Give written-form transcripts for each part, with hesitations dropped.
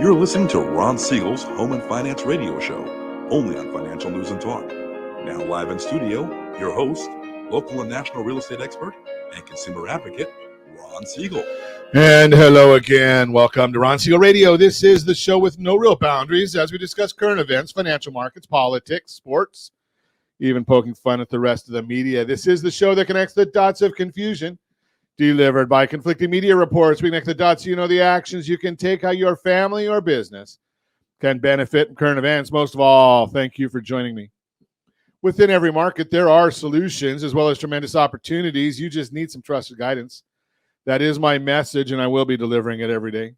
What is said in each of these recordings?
You're listening to Ron Siegel's Home and Finance Radio Show, only on Financial News and Talk. Now live in studio, your host, local and national real estate expert and consumer advocate, Ron Siegel. And hello again. Welcome to Ron Siegel Radio. This is the show with no real boundaries as we discuss current events, financial markets, politics, sports, even poking fun at the rest of the media. This is the show that connects the dots of confusion delivered by conflicting media reports. We connect the dots so you know the actions you can take, how your family or business can benefit from current events. Most of all, thank you for joining me. Within every market, there are solutions as well as tremendous opportunities. You just need some trusted guidance. That is my message, and I will be delivering it every day.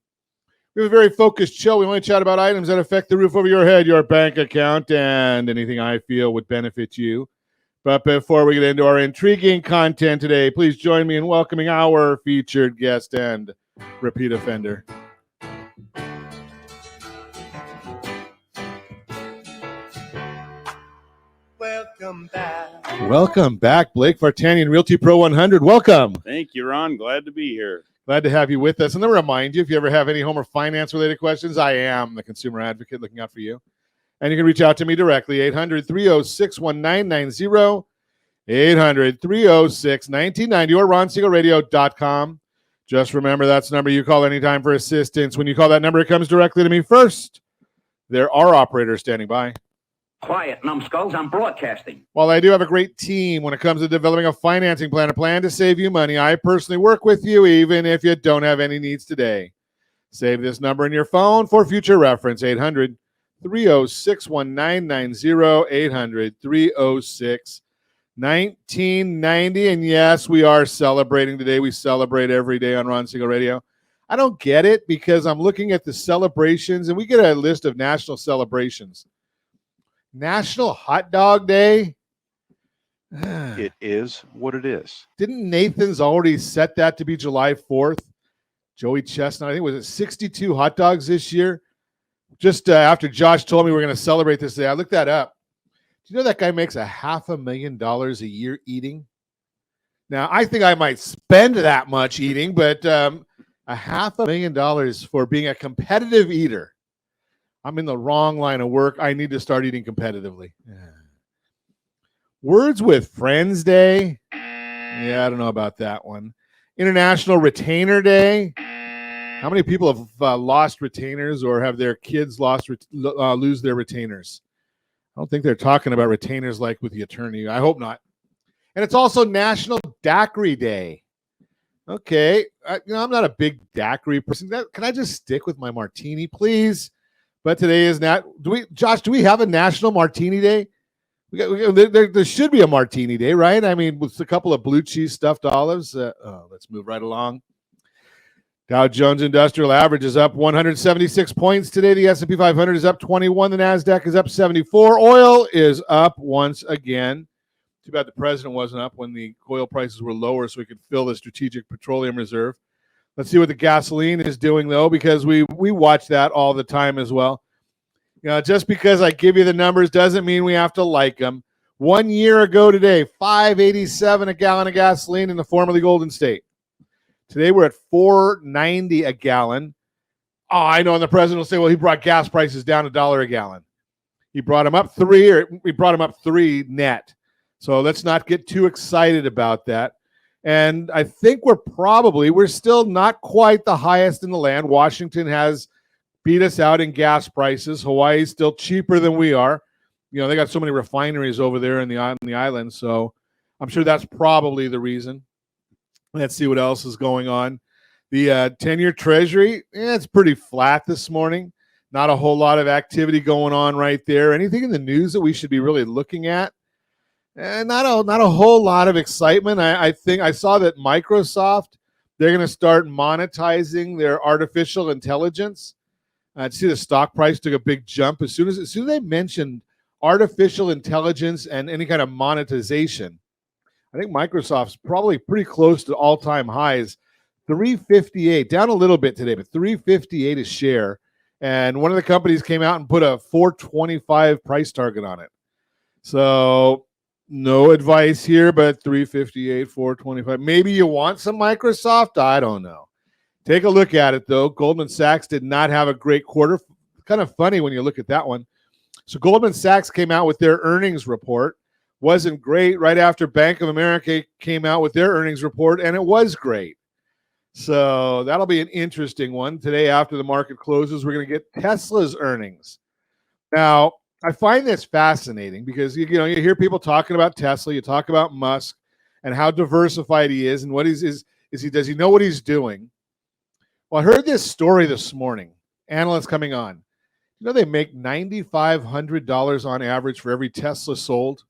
We have a very focused show. We want to chat about items that affect the roof over your head, your bank account, and anything I feel would benefit you. But before we get into our intriguing content today, please join me in welcoming our featured guest and repeat offender. Welcome back, Blake Vartanian, Realty Pro 100. Welcome. Thank you, Ron. Glad to be here. Glad to have you with us. And let me remind you, if you ever have any home or finance-related questions, I am the consumer advocate looking out for you. And you can reach out to me directly, 800-306-1990, 800-306-1990, or RonSiegelRadio.com. Just remember that's the number you call anytime for assistance. When you call that number, it comes directly to me first. There are operators standing by. Quiet, numbskulls, I'm broadcasting. While I do have a great team when it comes to developing a financing plan, a plan to save you money, I personally work with you even if you don't have any needs today. Save this number in your phone for future reference, 800-306-1990, 800-306-1990. And yes, we are celebrating today. We celebrate every day on Ron Siegel Radio. I don't get it because I'm looking at the celebrations, and we get a list of national celebrations. National Hot Dog Day. It is what it is. Didn't Nathan's already set that to be July 4th? Joey Chestnut, I think, was it 62 hot dogs this year? Just after Josh told me we're going to celebrate this day, I looked that up. Do you know that guy makes $500,000 a year eating? Now, I think I might spend that much eating, but $500,000 for being a competitive eater. I'm in the wrong line of work. I need to start eating competitively. Words with Friends Day. Yeah, I don't know about that one. International Retainer Day. How many people have lost retainers or have their kids lose their retainers? I don't think they're talking about retainers like with the attorney. I hope not. And it's also National Daiquiri Day. Okay. I'm not a big daiquiri person. Can I just stick with my martini, please? But today is not. Josh, do we have a National Martini Day? There should be a Martini Day, right? I mean, with a couple of blue cheese stuffed olives. Let's move right along. Dow Jones Industrial Average is up 176 points today. The S&P 500 is up 21. The NASDAQ is up 74. Oil is up once again. Too bad the president wasn't up when the oil prices were lower so we could fill the Strategic Petroleum Reserve. Let's see what the gasoline is doing, though, because we watch that all the time as well. You know, just because I give you the numbers doesn't mean we have to like them. 1 year ago today, $5.87 a gallon of gasoline in the formerly Golden State. Today we're at $4.90 a gallon. Oh, I know, and the president will say, well, he brought gas prices down $1 a gallon. He brought them up $3 net. So let's not get too excited about that. And I think we're still not quite the highest in the land. Washington has beat us out in gas prices. Hawaii's still cheaper than we are. You know, they got so many refineries over there on the island. So I'm sure that's probably the reason. Let's see what else is going on. The 10-year Treasury, it's pretty flat this morning. Not a whole lot of activity going on right there. Anything in the news that we should be really looking at? Not a whole lot of excitement. I think I saw that Microsoft, they're going to start monetizing their artificial intelligence. I see the stock price took a big jump as soon as they mentioned artificial intelligence and any kind of monetization. I think Microsoft's probably pretty close to all-time highs. $358, down a little bit today, but $358 a share. And one of the companies came out and put a $425 price target on it. So no advice here, but $358, $425. Maybe you want some Microsoft. I don't know. Take a look at it, though. Goldman Sachs did not have a great quarter. Kind of funny when you look at that one. So Goldman Sachs came out with their earnings report. Wasn't great. Right after Bank of America came out with their earnings report, and it was great. So that'll be an interesting one. Today, after the market closes, we're going to get Tesla's earnings. Now, I find this fascinating because you hear people talking about Tesla, you talk about Musk and how diversified he is and what does he know what he's doing? Well, I heard this story this morning. Analysts coming on. They make $9,500 on average for every Tesla sold.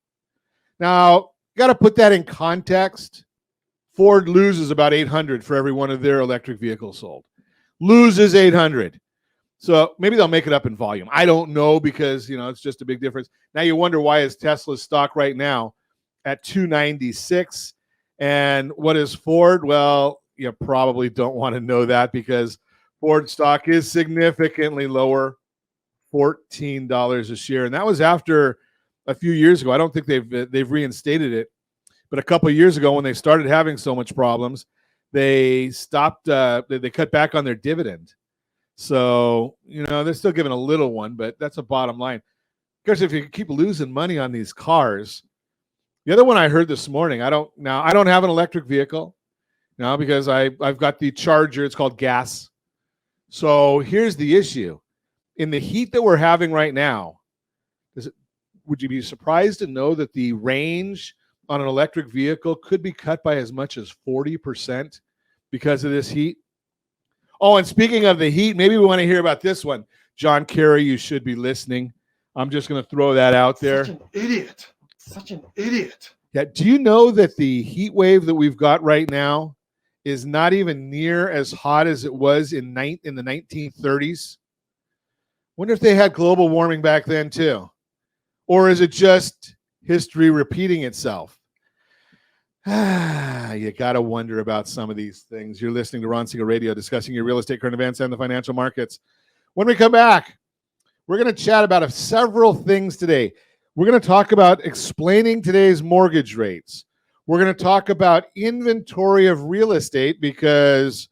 Now, you got to put that in context. Ford loses about $800 for every one of their electric vehicles sold. Loses $800. So maybe they'll make it up in volume. I don't know because, it's just a big difference. Now you wonder why is Tesla's stock right now at $296 and what is Ford? Well, you probably don't want to know that because Ford stock is significantly lower, $14 a share. And that was after a few years ago. I don't think they've reinstated it. But a couple of years ago when they started having so much problems, they stopped, they cut back on their dividend. So, they're still giving a little one, but that's a bottom line. Of course, if you keep losing money on these cars, the other one I heard this morning, I don't have an electric vehicle now because I've got the Charger. It's called gas. So here's the issue. In the heat that we're having right now, would you be surprised to know that the range on an electric vehicle could be cut by as much as 40% because of this heat? Oh, and speaking of the heat, maybe we want to hear about this one. John Kerry, you should be listening. I'm just going to throw that out there. Such an idiot. Yeah. Do you know that the heat wave that we've got right now is not even near as hot as it was in the 1930s? Wonder if they had global warming back then too. Or is it just history repeating itself? You got to wonder about some of these things. You're listening to Ron Siegel Radio, discussing your real estate, current events, and the financial markets. When we come back, we're going to chat about several things today. We're going to talk about explaining today's mortgage rates. We're going to talk about inventory of real estate because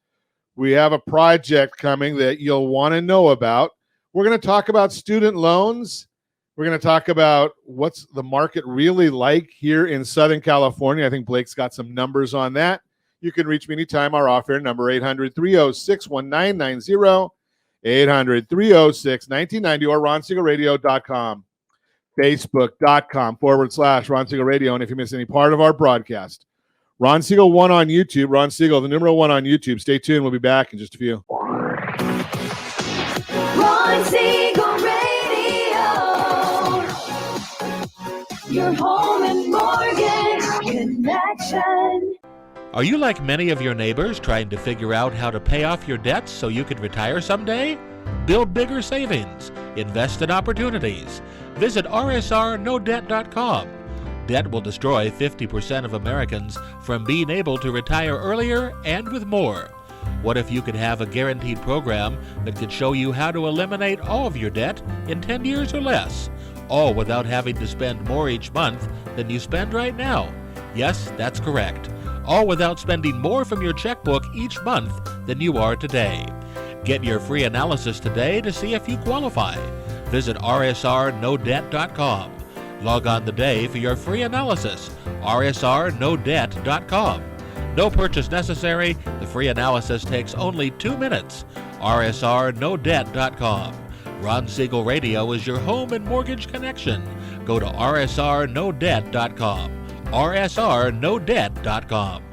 we have a project coming that you'll want to know about. We're going to talk about student loans. We're going to talk about what's the market really like here in Southern California. I think Blake's got some numbers on that. You can reach me anytime. Our off-air number, 800-306-1990, 800-306-1990, or RonSiegelRadio.com, Facebook.com/Ron Siegel Radio. And if you miss any part of our broadcast, Ron Siegel 1 on YouTube, Ron Siegel, the number 1 on YouTube. Stay tuned. We'll be back in just a few. Ron Siegel Radio. Your home and mortgage connection. Are you like many of your neighbors trying to figure out how to pay off your debts so you could retire someday? Build bigger savings. Invest in opportunities. Visit rsrnodebt.com. Debt will destroy 50% of Americans from being able to retire earlier and with more. What if you could have a guaranteed program that could show you how to eliminate all of your debt in 10 years or less? All without having to spend more each month than you spend right now. Yes, that's correct. All without spending more from your checkbook each month than you are today. Get your free analysis today to see if you qualify. Visit rsrnodebt.com. Log on today for your free analysis. rsrnodebt.com. No purchase necessary. The free analysis takes only 2 minutes. rsrnodebt.com. Ron Siegel Radio is your home and mortgage connection. Go to rsrnodebt.com. rsrnodebt.com.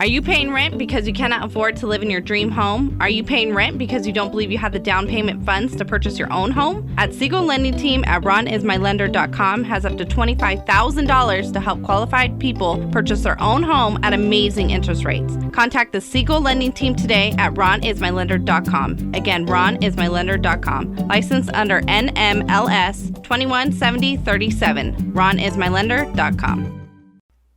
Are you paying rent because you cannot afford to live in your dream home? Are you paying rent because you don't believe you have the down payment funds to purchase your own home? At Siegel Lending Team at RonIsMyLender.com has up to $25,000 to help qualified people purchase their own home at amazing interest rates. Contact the Siegel Lending Team today at RonIsMyLender.com. Again, RonIsMyLender.com. Licensed under NMLS 217037. RonIsMyLender.com.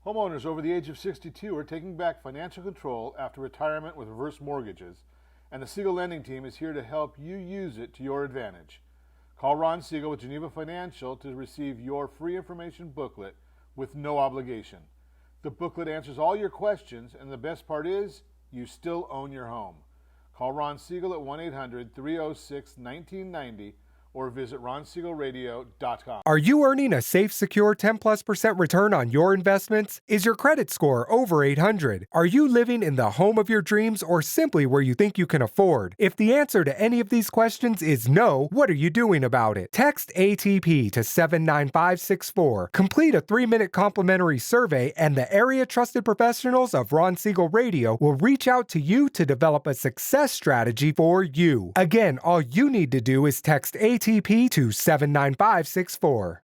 Homeowners over the age of 62 are taking back financial control after retirement with reverse mortgages, and the Siegel Lending Team is here to help you use it to your advantage. Call Ron Siegel with Geneva Financial to receive your free information booklet with no obligation. The booklet answers all your questions, and the best part is, you still own your home. Call Ron Siegel at 1-800-306-1990 or visit ronsiegelradio.com. Are you earning a safe, secure 10+% return on your investments? Is your credit score over 800? Are you living in the home of your dreams or simply where you think you can afford? If the answer to any of these questions is no, what are you doing about it? Text ATP to 79564. Complete a 3-minute complimentary survey and the area trusted professionals of Ron Siegel Radio will reach out to you to develop a success strategy for you. Again, all you need to do is text ATP to 79564.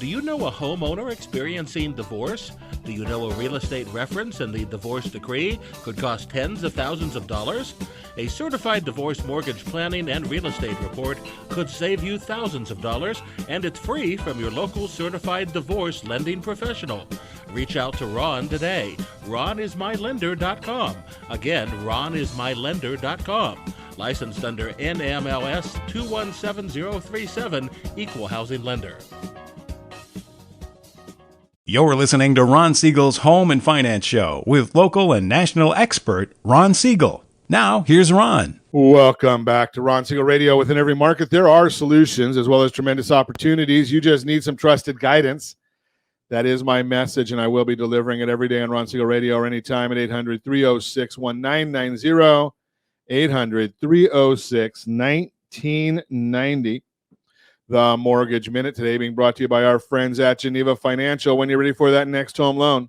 Do you know a homeowner experiencing divorce? Do you know a real estate reference and the divorce decree could cost tens of thousands of dollars? A certified divorce mortgage planning and real estate report could save you thousands of dollars, and it's free from your local certified divorce lending professional. Reach out to Ron today. RonIsMyLender.com. Again, RonIsMyLender.com. Licensed under NMLS 217037, Equal Housing Lender. You're listening to Ron Siegel's Home and Finance Show with local and national expert Ron Siegel. Now, here's Ron. Welcome back to Ron Siegel Radio. Within every market, there are solutions as well as tremendous opportunities. You just need some trusted guidance. That is my message, and I will be delivering it every day on Ron Siegel Radio or anytime at 800-306-1990, 800-306-1990. The Mortgage Minute today being brought to you by our friends at Geneva Financial. When you're ready for that next home loan,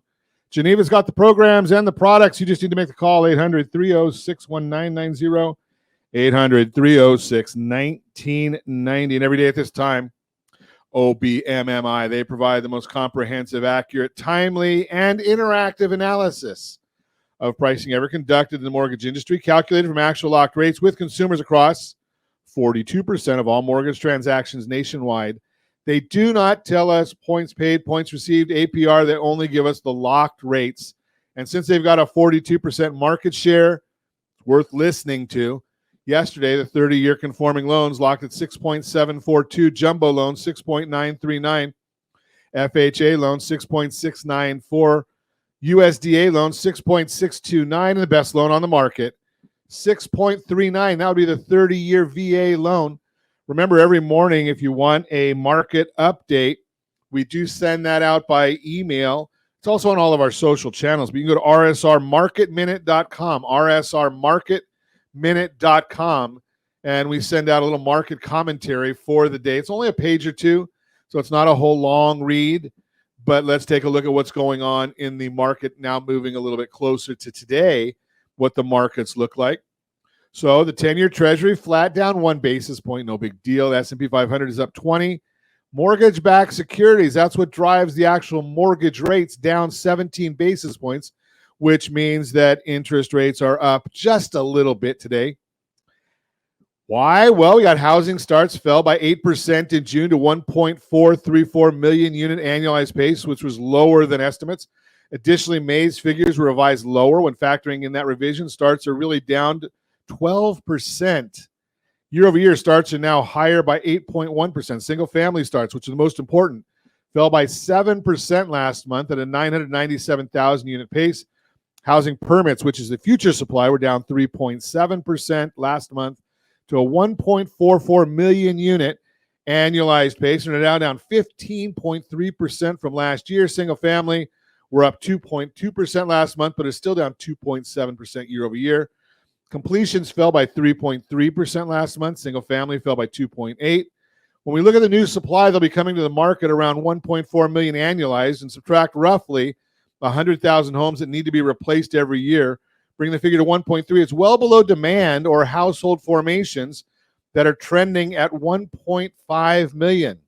Geneva's got the programs and the products. You just need to make the call, 800-306-1990, 800-306-1990. And every day at this time, OBMMI, they provide the most comprehensive, accurate, timely, and interactive analysis of pricing ever conducted in the mortgage industry, calculated from actual locked rates with consumers across 42% of all mortgage transactions nationwide. They do not tell us points paid, points received, APR. They only give us the locked rates. And since they've got a 42% market share, it's worth listening to. Yesterday, the 30-year conforming loans locked at 6.742, jumbo loans 6.939, FHA loans 6.694, USDA loans 6.629, and the best loan on the market, 6.39. That would be the 30-year VA loan. Remember, every morning, if you want a market update, we do send that out by email. It's also on all of our social channels, but you can go to rsrmarketminute.com, rsrmarketminute.com, and we send out a little market commentary for the day. It's only a page or two, so it's not a whole long read, but let's take a look at what's going on in the market now, moving a little bit closer to today, what the markets look like. So the 10-year Treasury flat down 1 basis point, no big deal. The S&P 500 is up 20. Mortgage-backed securities, that's what drives the actual mortgage rates, down 17 basis points, which means that interest rates are up just a little bit today. Why? Well, we got housing starts fell by 8% in June to 1.434 million unit annualized pace, which was lower than estimates. Additionally, May's figures were revised lower when factoring in that revision. Starts are really down 12%. Year over year, starts are now higher by 8.1%. Single family starts, which is the most important, fell by 7% last month at a 997,000 unit pace. Housing permits, which is the future supply, were down 3.7% last month to a 1.44 million unit annualized pace, and are now down 15.3% from last year. Single family were up 2.2% last month, but is still down 2.7% year over year. Completions fell by 3.3% last month. Single family fell by 2.8%. When we look at the new supply, they'll be coming to the market around 1.4 million annualized, and subtract roughly 100,000 homes that need to be replaced every year, bring the figure to 1.3. It's well below demand or household formations that are trending at 1.5 million.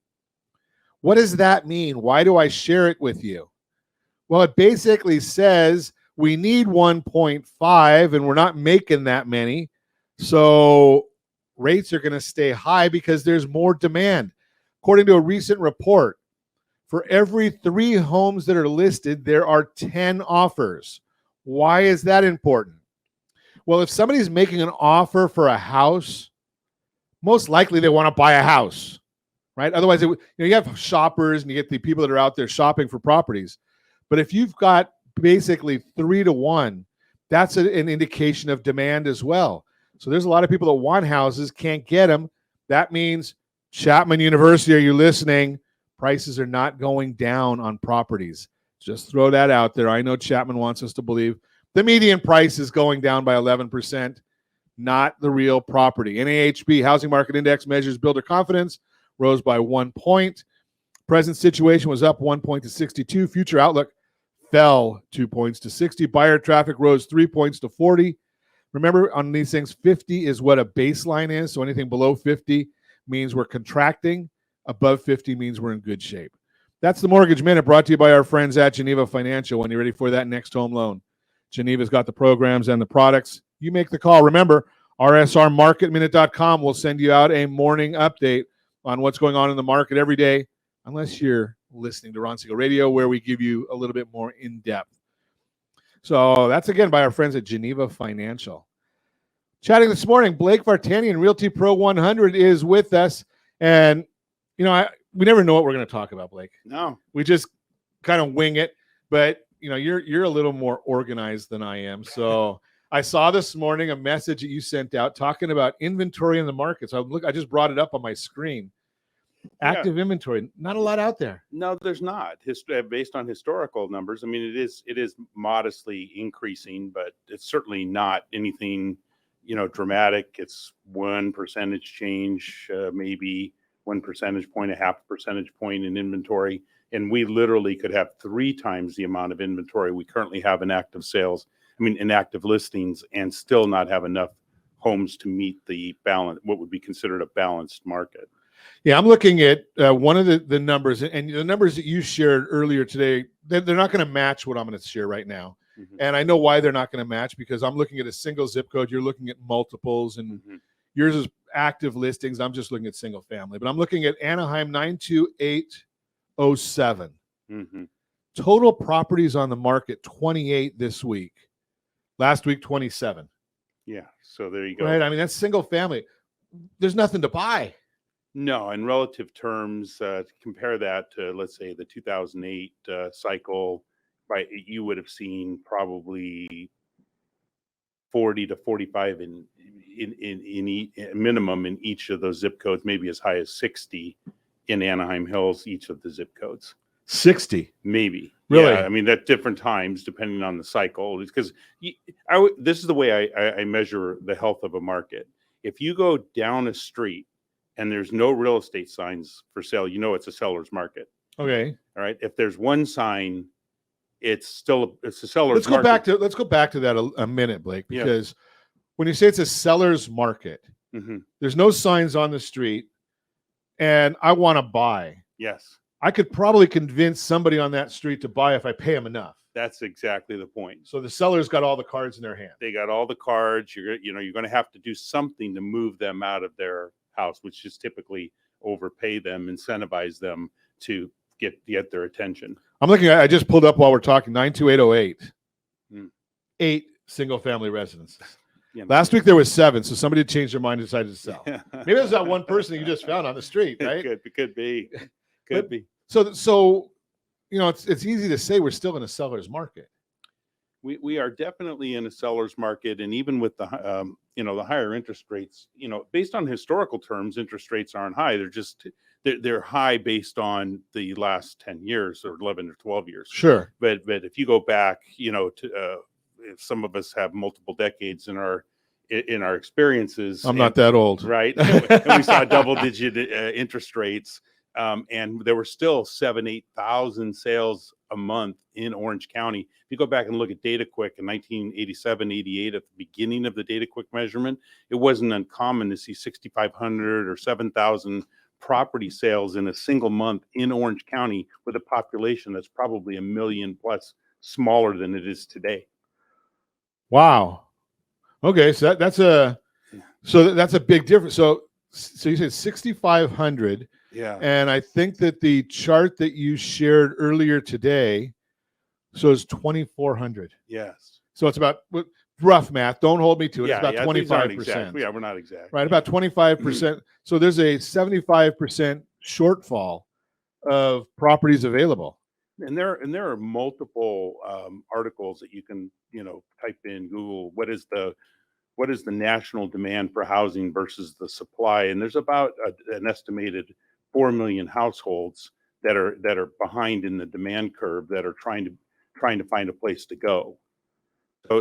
What does that mean? Why do I share it with you? Well, it basically says we need 1.5 and we're not making that many. So rates are going to stay high because there's more demand. According to a recent report, for every 3 homes that are listed, there are 10 offers. Why is that important? Well, if somebody's making an offer for a house, most likely they want to buy a house, right? Otherwise, you have shoppers and you get the people that are out there shopping for properties. But if you've got basically 3 to 1 that's an indication of demand as well. So there's a lot of people that want houses, can't get them. That means Chapman University, are you listening? Prices are not going down on properties. Just throw that out there. I know Chapman wants us to believe the median price is going down by 11%, not the real property. NAHB Housing Market Index measures builder confidence, rose by 1 point. Present situation was up 1 point to 62. Future outlook fell 2 points to 60. Buyer traffic rose 3 points to 40. Remember, on these things, 50 is what a baseline is. So anything below 50 means we're contracting. Above 50 means we're in good shape. That's the Mortgage Minute, brought to you by our friends at Geneva Financial. When you're ready for that next home loan, Geneva's got the programs and the products. You make the call. Remember, rsrmarketminute.com will send you out a morning update on what's going on in the market every day, unless you're listening to Ron Siegel Radio, where we give you a little bit more in-depth. So that's, again, by our friends at Geneva Financial. Chatting this morning, Blake Vartanian, Realty Pro 100, is with us. And, you know, we never know what we're going to talk about, Blake. No. We just kind of wing it. But, you know, you're a little more organized than I am. So I saw this morning a message that you sent out talking about inventory in the market. So I just brought it up on my screen. Active inventory, not a lot out there. No, there's not. Based on historical numbers, I mean, it is modestly increasing, but it's certainly not anything, you know, dramatic. It's 1% change, maybe 1 percentage point, a half percentage point in inventory. And we literally could have 3 times the amount of inventory we currently have in active sales, in active listings, and still not have enough homes to meet the balance, what would be considered a balanced market. Yeah, I'm looking at one of the numbers, and the numbers that you shared earlier today, they're not going to match what I'm going to share right now. Mm-hmm. And I know why they're not going to match, because I'm looking at a single zip code. You're looking at multiples, and yours is active listings. I'm just looking at single family. But I'm looking at Anaheim 92807. Total properties on the market, 28 this week. Last week, 27. Yeah, so there you go. Right, I mean, that's single family. There's nothing to buy. No, in relative terms, compare that to, let's say, the 2008 cycle, right? You would have seen probably 40 to 45 in minimum in each of those zip codes, maybe as high as 60 in Anaheim Hills, each of the zip codes. 60, maybe. Really? Yeah, I mean, at different times, depending on the cycle. It's because this is the way I measure the health of a market. If you go down a street and there's no real estate signs for sale, you know it's a seller's market. Okay. All right. If there's one sign, it's a seller's market. Let's go back to that a minute, Blake, because when you say it's a seller's market, there's no signs on the street, and I want to buy. Yes. I could probably convince somebody on that street to buy if I pay them enough. That's exactly the point. So the seller's got all the cards in their hand. They got all the cards. You're going to have to do something to move them out of their house, which is typically overpay them, incentivize them to get their attention. I'm looking at, I just pulled up while we're talking, 92808. 8 single family residences. Last week there was 7, so somebody changed their mind and decided to sell. Maybe it was that one person that you just found on the street, right? It could be. Could be. So you know, it's easy to say we're still in a seller's market. We are definitely in a seller's market, and even with the the higher interest rates, based on historical terms, interest rates aren't high. They're high based on the last 10 years or 11 or 12 years. Sure. But if you go back, some of us have multiple decades in our experiences. I'm not that old, right? And we saw double-digit interest rates. And there were still 8,000 sales a month in Orange County. If you go back and look at DataQuick in 1987, 88, at the beginning of the DataQuick measurement, it wasn't uncommon to see 6,500 or 7,000 property sales in a single month in Orange County, with a population that's probably 1 million plus smaller than it is today. Wow. Okay, so that's a big difference. So you said 6,500. Yeah. And I think that the chart that you shared earlier today shows 2,400. Yes. So it's about, rough math, don't hold me to it. Yeah, it's about 25%. Yeah, we're not exact. Right, about 25%. So there's a 75% shortfall of properties available. And there are multiple articles that you can type in Google. What is the national demand for housing versus the supply? And there's about an estimated 4 million households that are behind in the demand curve that are trying to find a place to go.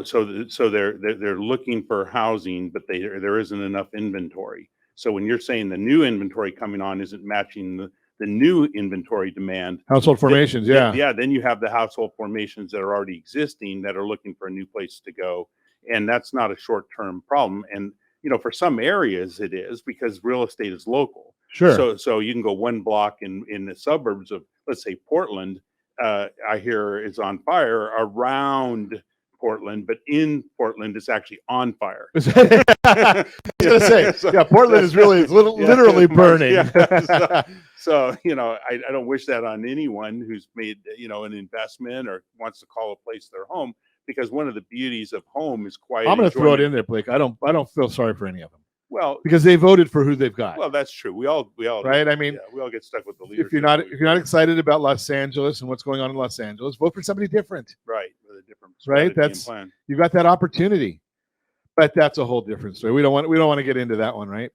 So they're looking for housing, but there isn't enough inventory. So when you're saying the new inventory coming on isn't matching the new inventory demand, household formations, then you have the household formations that are already existing that are looking for a new place to go, and that's not a short-term problem. And for some areas it is, because real estate is local. Sure. So you can go one block in the suburbs of, let's say, Portland. I hear is on fire around Portland, but in Portland it's actually on fire. I was gonna say, Portland is really literally burning. So I don't wish that on anyone who's made an investment or wants to call a place their home, because one of the beauties of home is quiet. I'm going to throw it in there, Blake. I don't feel sorry for any of them. Well, because they voted for who they've got. Well, that's true. We all right. I mean, we all get stuck with the leadership. If you're not excited about Los Angeles and what's going on in Los Angeles, vote for somebody different. Right, with a different right. You've got that opportunity, but that's a whole different story. We don't want to get into that one, right?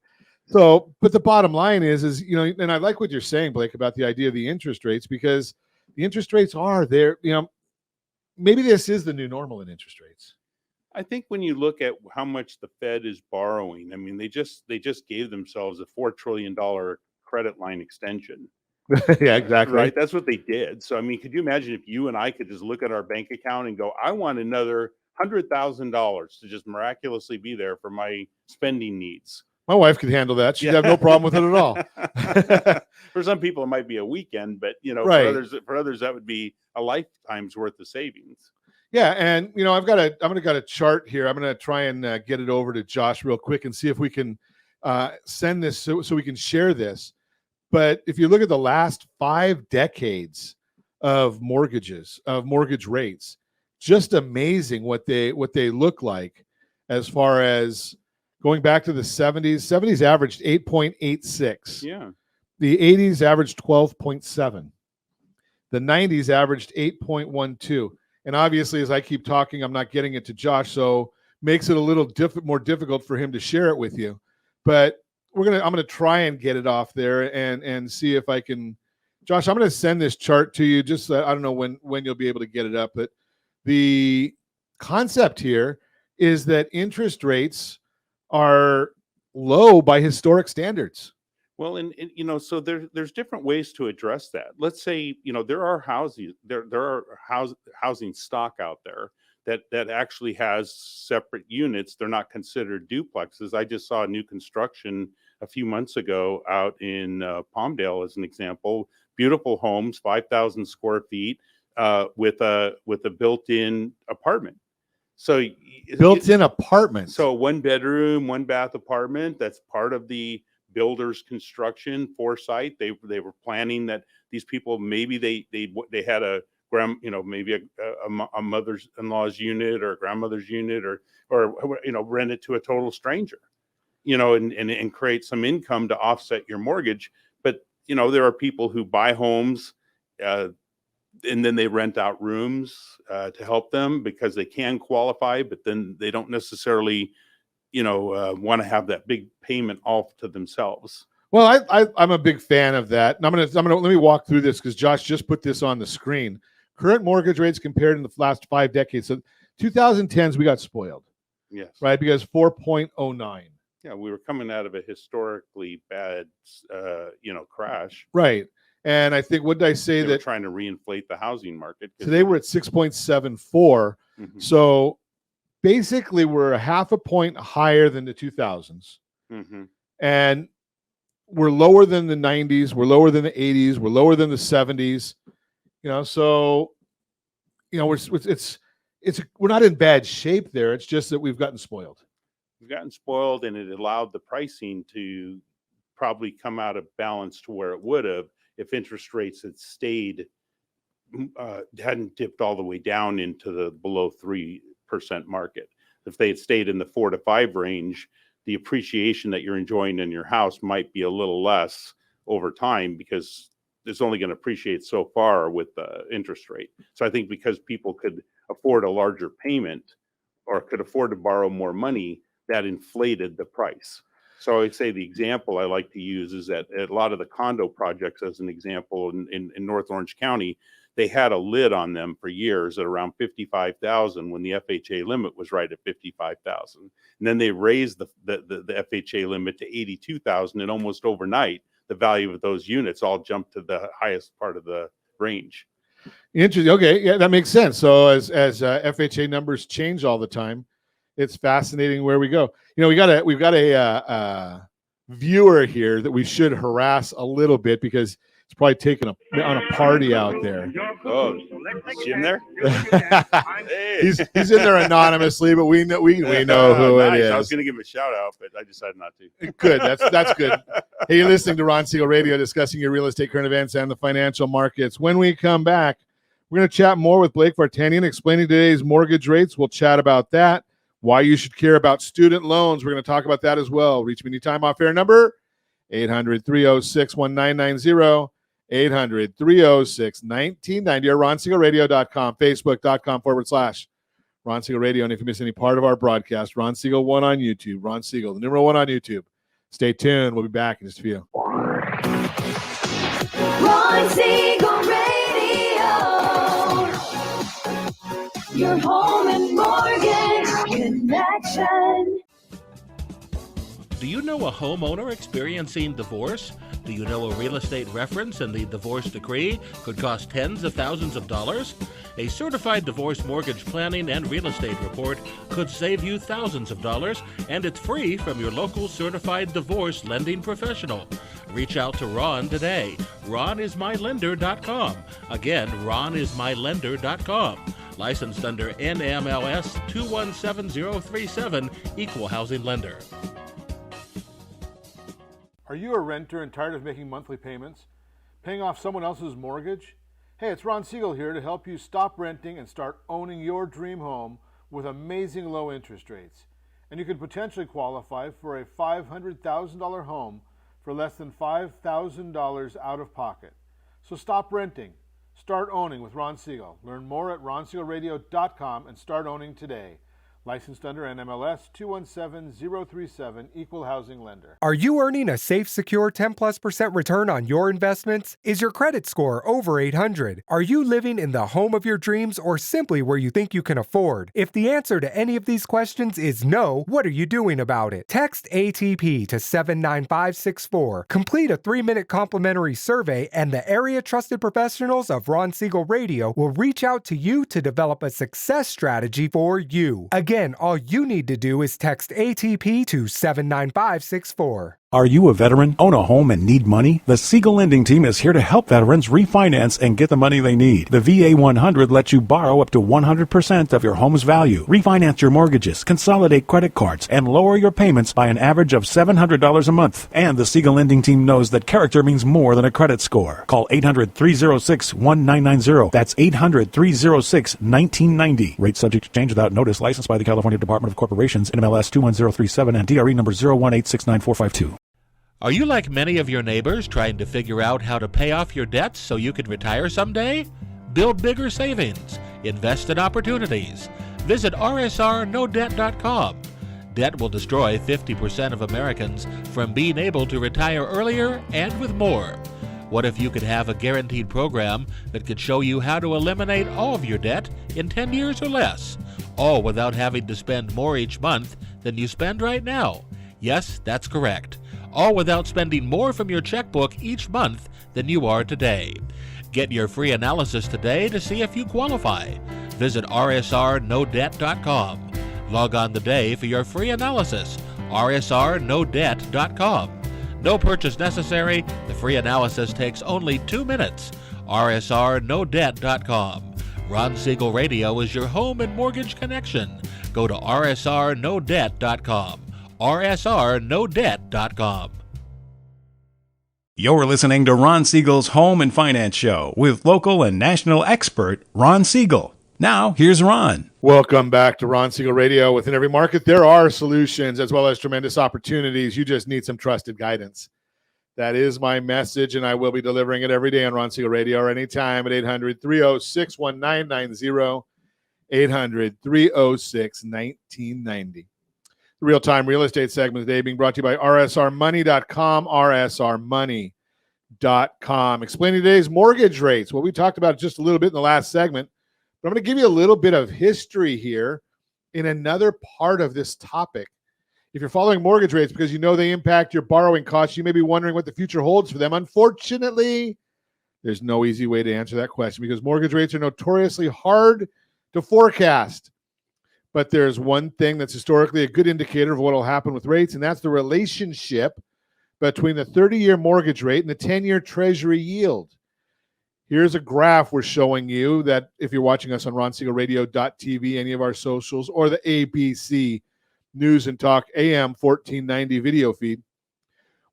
So, but the bottom line is and I like what you're saying, Blake, about the idea of the interest rates, because the interest rates are there. Maybe this is the new normal in interest rates. I think when you look at how much the Fed is borrowing, I mean, they just gave themselves a $4 trillion credit line extension. Yeah, exactly. Right. That's what they did. So, I mean, could you imagine if you and I could just look at our bank account and go, I want another $100,000 to just miraculously be there for my spending needs? My wife could handle that. She'd have no problem with it at all. For some people, it might be a weekend, but right. for others, that would be a lifetime's worth of savings. Yeah, and I've got a chart here. I'm gonna try and get it over to Josh real quick and see if we can send this so we can share this. But if you look at the last 5 decades of mortgage rates, just amazing what they look like, as far as going back to the 70s. 70s averaged 8.86. Yeah. The 80s averaged 12.7. The 90s averaged 8.12. And obviously, as I keep talking, I'm not getting it to Josh, so makes it a little more difficult for him to share it with you. But I'm gonna try and get it off there and see if I can. Josh, I'm gonna send this chart to you. Just I don't know when you'll be able to get it up, but the concept here is that interest rates are low by historic standards. Well, and so there's different ways to address that. Let's say, there are housing stock out there that actually has separate units. They're not considered duplexes. I just saw a new construction a few months ago out in Palmdale, as an example. Beautiful homes, 5,000 square feet, with a built-in apartment. So built-in apartment. So 1 bedroom, 1 bath apartment. That's part of the builder's construction foresight. They were planning that these people, maybe they had a maybe a mother-in-law's unit or a grandmother's unit or rent it to a total stranger, and create some income to offset your mortgage. But there are people who buy homes and then they rent out rooms to help them because they can qualify, but then they don't necessarily want to have that big payment all to themselves. Well, I'm a big fan of that. And I'm gonna let me walk through this because Josh just put this on the screen. Current mortgage rates compared in the last 5 decades. So 2010s, we got spoiled. Yes. Right, because 4.09. Yeah, we were coming out of a historically bad, crash. Right, and I think, what did I say, they that were trying to reinflate the housing market? Today we're at 6.74. Mm-hmm. So basically, we're a half a point higher than the 2000s, mm-hmm. and we're lower than the 90s. We're lower than the 80s. We're lower than the 70s. So we're not in bad shape there. It's just that we've gotten spoiled. We've gotten spoiled, and it allowed the pricing to probably come out of balance to where it would have if interest rates had stayed, hadn't dipped all the way down into the below 3% market. If they had stayed in the 4 to 5 range, the appreciation that you're enjoying in your house might be a little less over time because it's only going to appreciate so far with the interest rate. So I think because people could afford a larger payment or could afford to borrow more money, that inflated the price. So I'd say the example I like to use is that a lot of the condo projects, as an example, in North Orange County, they had a lid on them for years at around 55,000 when the FHA limit was right at 55,000. And then they raised the FHA limit to 82,000, and almost overnight, the value of those units all jumped to the highest part of the range. Interesting. Okay, yeah, that makes sense. So as FHA numbers change all the time, it's fascinating where we go. You know, we've got a viewer here that we should harass a little bit because it's probably taking on a party out there. Oh, is Jim there? He's in there anonymously, but we know who nice. it is. I was going to give him a shout out, but I decided not to. Good. That's good. Hey, you're listening to Ron Siegel Radio, discussing your real estate, current events, and the financial markets. When we come back, we're going to chat more with Blake Vartanian, explaining today's mortgage rates. We'll chat about that, why you should care about student loans. We're going to talk about that as well. Reach me anytime. Off-air number, 800-306-1990. 800-306-1990 or RonSiegelRadio.com, Facebook.com/Ron Siegel Radio. And if you miss any part of our broadcast, Ron Siegel 1 on YouTube, Ron Siegel, the number 1 on YouTube. Stay tuned. We'll be back in just a few. Ron Siegel Radio. Your home and mortgage connection. Do you know a homeowner experiencing divorce? Do you know a real estate reference and the divorce decree could cost tens of thousands of dollars? A certified divorce mortgage planning and real estate report could save you thousands of dollars, and it's free from your local certified divorce lending professional. Reach out to Ron today. RonIsMyLender.com. Again, RonIsMyLender.com. Licensed under NMLS 217037, Equal Housing Lender. Are you a renter and tired of making monthly payments? Paying off someone else's mortgage? Hey, it's Ron Siegel here to help you stop renting and start owning your dream home with amazing low interest rates. And you could potentially qualify for a $500,000 home for less than $5,000 out of pocket. So stop renting. Start owning with Ron Siegel. Learn more at RonSiegelRadio.com and start owning today. Licensed under NMLS 217037, Equal Housing Lender. Are you earning a safe, secure 10+% return on your investments? Is your credit score over 800? Are you living in the home of your dreams or simply where you think you can afford? If the answer to any of these questions is no, what are you doing about it? Text ATP to 79564. Complete a 3-minute complimentary survey, and the area trusted professionals of Ron Siegel Radio will reach out to you to develop a success strategy for you. Again, all you need to do is text ATP to 79564. Are you a veteran, own a home, and need money? The Siegel Lending Team is here to help veterans refinance and get the money they need. The VA 100 lets you borrow up to 100% of your home's value, refinance your mortgages, consolidate credit cards, and lower your payments by an average of $700 a month. And the Siegel Lending Team knows that character means more than a credit score. Call 800-306-1990. That's 800-306-1990. Rate subject to change without notice. Licensed by the California Department of Corporations, NMLS 21037, and DRE number 018694452. Are you like many of your neighbors trying to figure out how to pay off your debts so you could retire someday? Build bigger savings. Invest in opportunities. Visit rsrnodebt.com. Debt will destroy 50% of Americans from being able to retire earlier and with more. What if you could have a guaranteed program that could show you how to eliminate all of your debt in 10 years or less, all without having to spend more each month than you spend right now? Yes, that's correct. All without spending more from your checkbook each month than you are today. Get your free analysis today to see if you qualify. Visit rsrnodebt.com. Log on today for your free analysis. rsrnodebt.com. No purchase necessary. The free analysis takes only 2 minutes. rsrnodebt.com. Ron Siegel Radio is your home and mortgage connection. Go to rsrnodebt.com. rsrnodebt.com. You're listening to Ron Siegel's Home and Finance Show with local and national expert Ron Siegel. Now, here's Ron. Welcome back to Ron Siegel Radio. Within every market, there are solutions as well as tremendous opportunities. You just need some trusted guidance. That is my message, and I will be delivering it every day on Ron Siegel Radio or anytime at 800-306-1990, 800-306-1990. The real-time real estate segment today being brought to you by rsrmoney.com, rsrmoney.com. Explaining today's mortgage rates. What we talked about just a little bit in the last segment, but I'm going to give you a little bit of history here in another part of this topic. If you're following mortgage rates because you know they impact your borrowing costs, you may be wondering what the future holds for them. Unfortunately, there's no easy way to answer that question because mortgage rates are notoriously hard to forecast. But there's one thing that's historically a good indicator of what will happen with rates, and that's the relationship between the 30-year mortgage rate and the 10-year Treasury yield. Here's a graph we're showing you that if you're watching us on RonSiegelRadio.tv, any of our socials, or the ABC News and Talk AM 1490 video feed,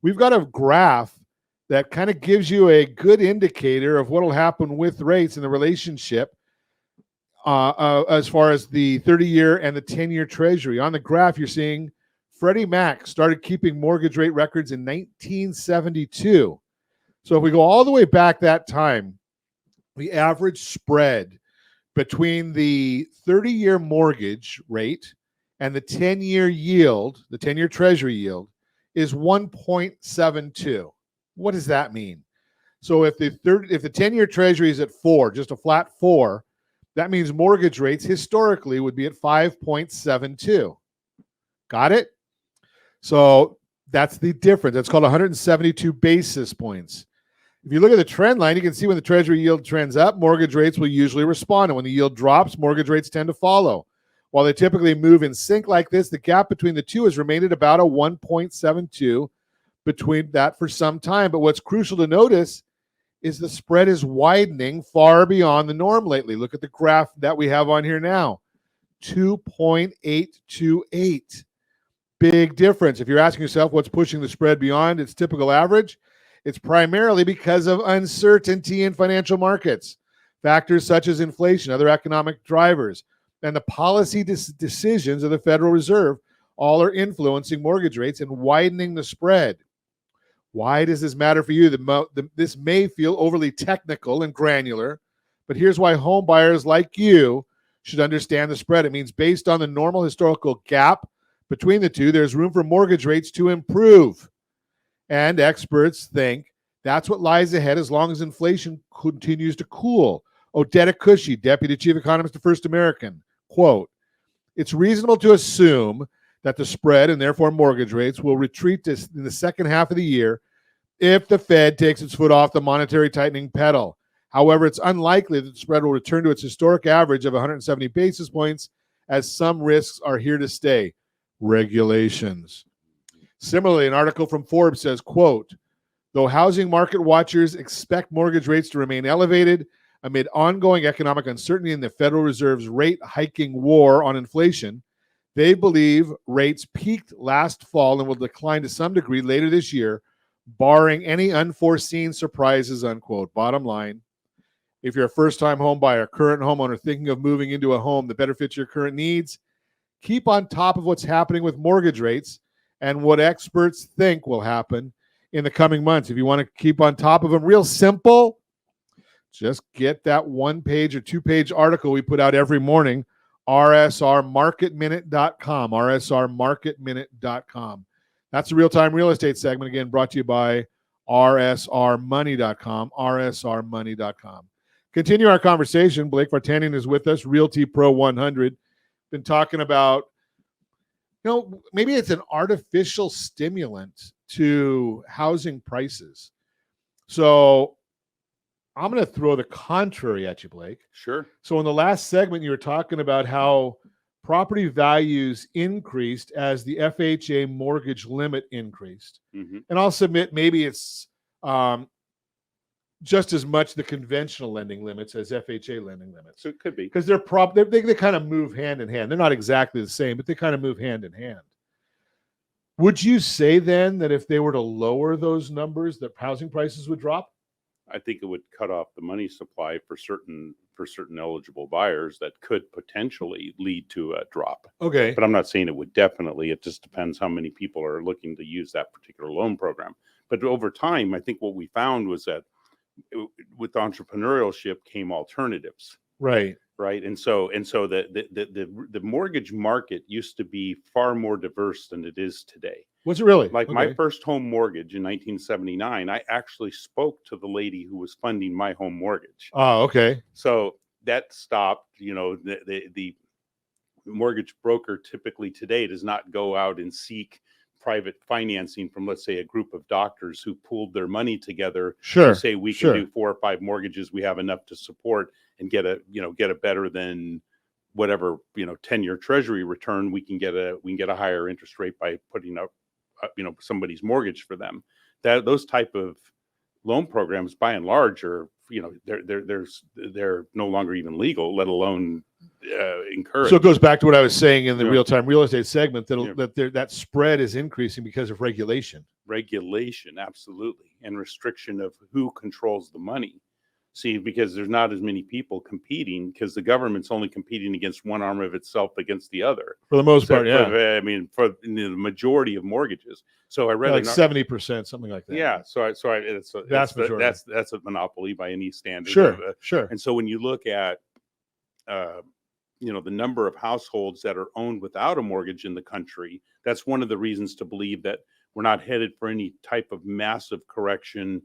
we've got a graph that kind of gives you a good indicator of what will happen with rates and the relationship as far as the 30-year and the 10-year Treasury. On the graph, you're seeing Freddie Mac started keeping mortgage rate records in 1972. So if we go all the way back that time, the average spread between the 30-year mortgage rate and the 10-year yield, the 10-year Treasury yield, is 1.72. What does that mean? So if the 10-year Treasury is at 4, just a flat 4, that means mortgage rates historically would be at 5.72. Got it? So that's the difference. That's called 172 basis points. If you look at the trend line, you can see when the Treasury yield trends up, mortgage rates will usually respond. And when the yield drops, mortgage rates tend to follow. While they typically move in sync like this, the gap between the two has remained at about a 1.72 between that for some time. But what's crucial to notice is the spread is widening far beyond the norm lately. Look at the graph that we have on here now, 2.828. Big difference. If you're asking yourself what's pushing the spread beyond its typical average, it's primarily because of uncertainty in financial markets. Factors such as inflation, other economic drivers, and the policy decisions of the Federal Reserve all are influencing mortgage rates and widening the spread. Why does this matter for you? This may feel overly technical and granular, but here's why home buyers like you should understand the spread. It means based on the normal historical gap between the two, there's room for mortgage rates to improve. And experts think that's what lies ahead as long as inflation continues to cool. Odetta Cushy, Deputy Chief Economist of First American, quote, "It's reasonable to assume that the spread and therefore mortgage rates will retreat in the second half of the year if the Fed takes its foot off the monetary tightening pedal. However, it's unlikely that the spread will return to its historic average of 170 basis points as some risks are here to stay. Regulations." Similarly, an article from Forbes says, quote, "Though housing market watchers expect mortgage rates to remain elevated amid ongoing economic uncertainty in the Federal Reserve's rate hiking war on inflation, they believe rates peaked last fall and will decline to some degree later this year, barring any unforeseen surprises," unquote. Bottom line, if you're a first-time home buyer, current homeowner thinking of moving into a home that better fits your current needs, keep on top of what's happening with mortgage rates and what experts think will happen in the coming months. If you want to keep on top of them, real simple, just get that 1-page or 2-page article we put out every morning, rsrmarketminute.com, rsrmarketminute.com. That's the real-time real estate segment, again, brought to you by rsrmoney.com, rsrmoney.com. Continue our conversation. Blake Vartanian is with us, Realty Pro 100. Been talking about, maybe it's an artificial stimulant to housing prices. So I'm going to throw the contrary at you, Blake. Sure. So in the last segment, you were talking about how property values increased as the FHA mortgage limit increased. Mm-hmm. And I'll submit maybe it's just as much the conventional lending limits as FHA lending limits. So it could be. Because they kind of move hand in hand. They're not exactly the same, but they kind of move hand in hand. Would you say then that if they were to lower those numbers, that housing prices would drop? I think it would cut off the money supply for certain for certain eligible buyers that could potentially lead to a drop. Okay. But I'm not saying it would definitely. It just depends how many people are looking to use that particular loan program. But over time, I think what we found was that with entrepreneurship came alternatives. Right. Right. And so the mortgage market used to be far more diverse than it is today. Was it really? Like Okay. my first home mortgage in 1979, I actually spoke to the lady who was funding my home mortgage. Oh, okay. So that stopped, the mortgage broker typically today does not go out and seek private financing from, let's say, a group of doctors who pooled their money together Sure. to say we can do 4 or 5 mortgages. We have enough to support and get a better than whatever, 10-year treasury return. We can get a higher interest rate by putting up, somebody's mortgage for them. Those type of loan programs, by and large, are, they're no longer even legal, let alone encouraged. So it goes back to what I was saying in the Yeah. real-time real estate segment that Yeah. that spread is increasing because of regulation. Regulation, absolutely, and restriction of who controls the money. See, because there's not as many people competing, because the government's only competing against one arm of itself against the other. For the most part, yeah. For the majority of mortgages. So I read Like 70%, something like that. Yeah, so it's Vast majority. that's a monopoly by any standard. Sure, sure. And so when you look at the number of households that are owned without a mortgage in the country, that's one of the reasons to believe that we're not headed for any type of massive correction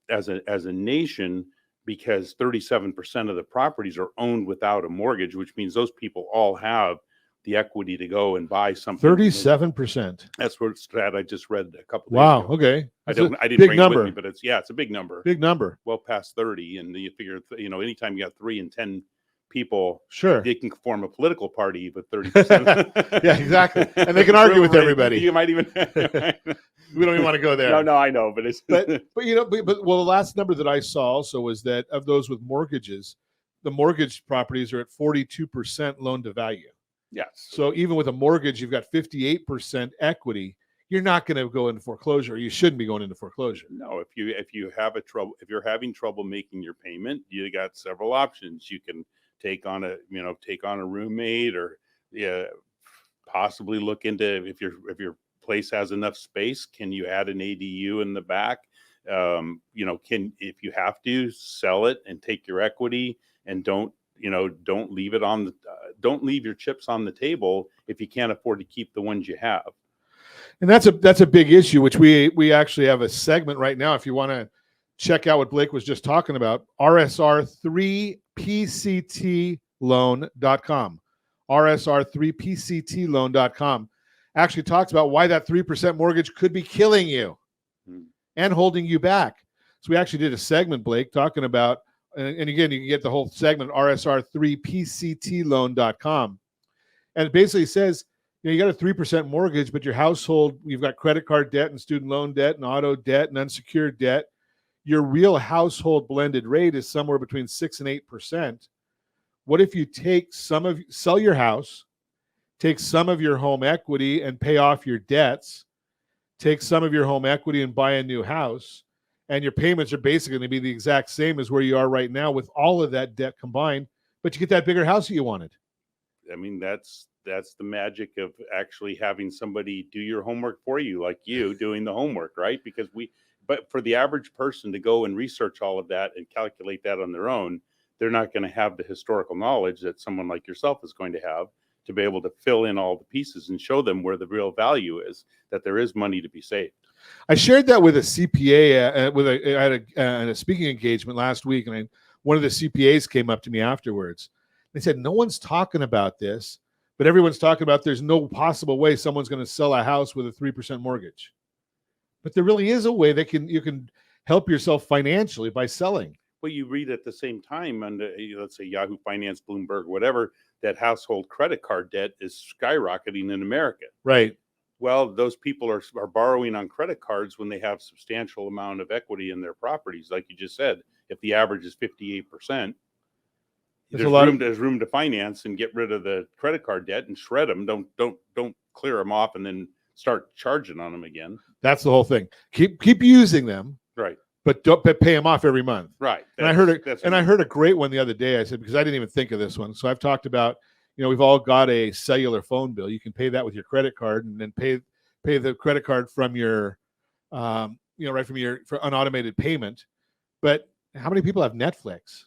as a nation, because 37% of the properties are owned without a mortgage, which means those people all have the equity to go and buy something. 37%. That's what stat I just read a couple days Wow. ago. Okay. I That's a didn't big bring number. it with me, but it's a big number. Big number. Well past 30, and you figure, anytime you got 3 and 10 people, Sure. they can form a political party with 30%. Yeah, exactly. And they can argue with everybody. You might even. We don't even want to go there. No, I know, but it's but the last number that I saw also was that of those with mortgages, the mortgage properties are at 42% loan to value. yes. So even with a mortgage, you've got 58% equity. You're not going to go into foreclosure. You shouldn't be going into foreclosure. No, if you're having trouble making your payment, you got several options. You can take on a roommate, or possibly look into if your place has enough space, can you add an ADU in the back? If you have to, sell it and take your equity, and don't leave your chips on the table if you can't afford to keep the ones you have. And that's a big issue, which we actually have a segment right now. If you want to check out what Blake was just talking about, rsr3pctloan.com. rsr3pctloan.com actually talks about why that 3% mortgage could be killing you and holding you back. So we actually did a segment, Blake, talking about, and again, you can get the whole segment, rsr3pctloan.com. And it basically says, you got a 3% mortgage, but your household, you've got credit card debt and student loan debt and auto debt and unsecured debt. Your real household blended rate is somewhere between 6 and 8%. What if you sell your house, take some of your home equity and pay off your debts, take some of your home equity and buy a new house, and your payments are basically going to be the exact same as where you are right now with all of that debt combined, but you get that bigger house that you wanted. I mean, that's the magic of actually having somebody do your homework for you, like you doing the homework, right? But for the average person to go and research all of that and calculate that on their own, they're not going to have the historical knowledge that someone like yourself is going to have to be able to fill in all the pieces and show them where the real value is, that there is money to be saved. I shared that with a CPA I had a speaking engagement last week, and one of the CPAs came up to me afterwards. They said, no one's talking about this, but everyone's talking about there's no possible way someone's going to sell a house with a 3% mortgage. But there really is a way that you can help yourself financially by selling. Well, you read at the same time on let's say Yahoo Finance, Bloomberg, whatever, that household credit card debt is skyrocketing in America. Right. Well, those people are borrowing on credit cards when they have substantial amount of equity in their properties. Like you just said, if the average is 58%, there's room to finance and get rid of the credit card debt and shred them. Don't clear them off and then start charging on them again. That's the whole thing. Keep using them. Right. but pay them off every month. Right. And I heard a great one the other day. I said, because I didn't even think of this one. So I've talked about, we've all got a cellular phone bill. You can pay that with your credit card, and then pay the credit card from your, right from your for unautomated payment. But how many people have Netflix?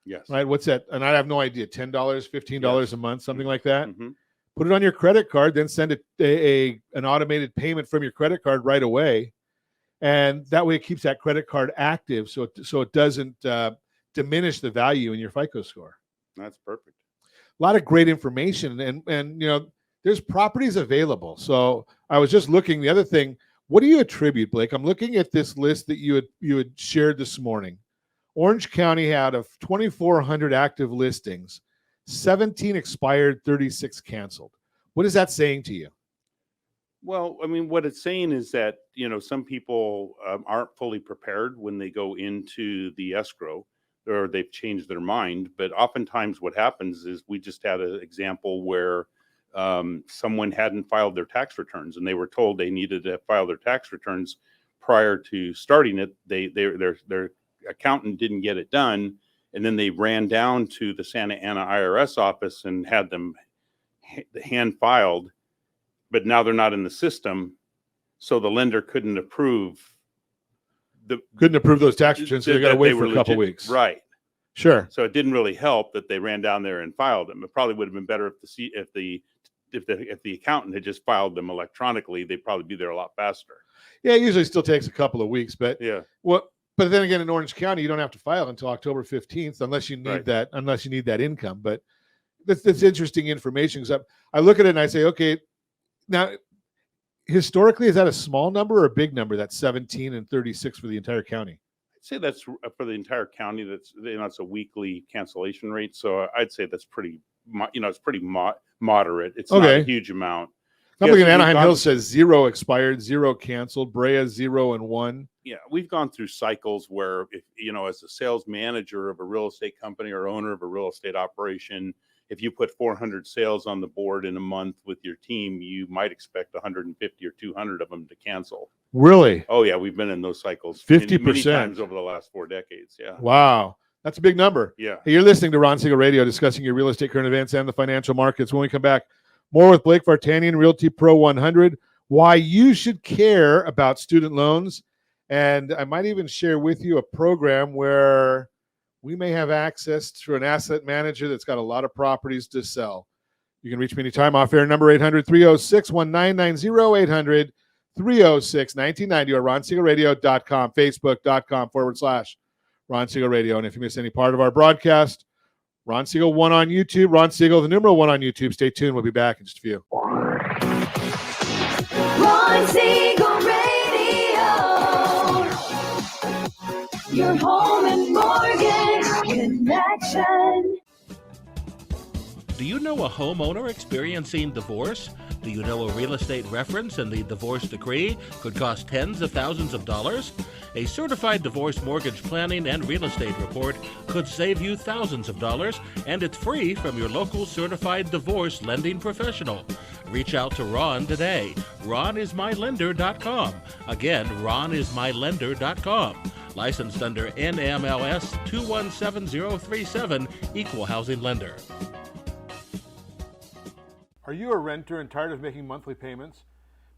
Yes. Right. What's that? And I have no idea. $10, $15 a month, something like that. Mm-hmm. Put it on your credit card, then send an automated payment from your credit card right away. And that way it keeps that credit card active, so it doesn't diminish the value in your FICO score. That's perfect. A lot of great information, and there's properties available. So I was just looking. The other thing, what do you attribute, Blake? I'm looking at this list that you had shared this morning. Orange County had of 2,400 active listings, 17 expired, 36 canceled. What is that saying to you? Well, I mean, what it's saying is that, some people aren't fully prepared when they go into the escrow, or they've changed their mind. But oftentimes what happens is, we just had an example where someone hadn't filed their tax returns, and they were told they needed to file their tax returns prior to starting it. Their accountant didn't get it done, and then they ran down to the Santa Ana IRS office and had them hand filed, but now they're not in the system, so the lender couldn't approve those tax returns, so they got to wait for a couple weeks. Right. Sure. So it didn't really help that they ran down there and filed them. It probably would have been better if the accountant had just filed them electronically. They'd probably be there a lot faster. Yeah, it usually still takes a couple of weeks, but yeah. But then again, in Orange County, you don't have to file until October 15th unless you need that income. But that's interesting information, because I look at it and I say, okay, now historically, is that a small number or a big number? That's 17 and 36 for the entire county. I'd say that's for the entire county. That's it's a weekly cancellation rate, so I'd say that's pretty. It's pretty moderate. It's not a huge amount. Something in Anaheim Hills says 0 expired, 0 canceled. Brea 0 and 1. Yeah, we've gone through cycles where, if as a sales manager of a real estate company or owner of a real estate operation, if you put 400 sales on the board in a month with your team, you might expect 150 or 200 of them to cancel. Really? Oh yeah, we've been in those cycles 50% many times over the last 4 decades. Yeah. Wow. That's a big number. Yeah. Hey, you're listening to Ron Siegel Radio, discussing your real estate current events and the financial markets. When we come back, more with Blake Vartanian, Realty Pro 100, why you should care about student loans. And I might even share with you a program where we may have access to an asset manager that's got a lot of properties to sell. You can reach me anytime off air, number 800-306-1990, 800-306-1990, or RonSiegelRadio.com, Facebook.com/Ron Siegel Radio. And if you miss any part of our broadcast, Ron Siegel 1 on YouTube, Ron Siegel, the numeral 1 on YouTube. Stay tuned. We'll be back in just a few. Ron Siegel Radio. Your home and mortgage connection. Do you know a homeowner experiencing divorce? Do you know a real estate reference and the divorce decree could cost tens of thousands of dollars? A certified divorce mortgage planning and real estate report could save you thousands of dollars, and it's free from your local certified divorce lending professional. Reach out to Ron today. RonIsMyLender.com. Again, RonIsMyLender.com. Licensed under NMLS 217037, Equal Housing Lender. Are you a renter and tired of making monthly payments?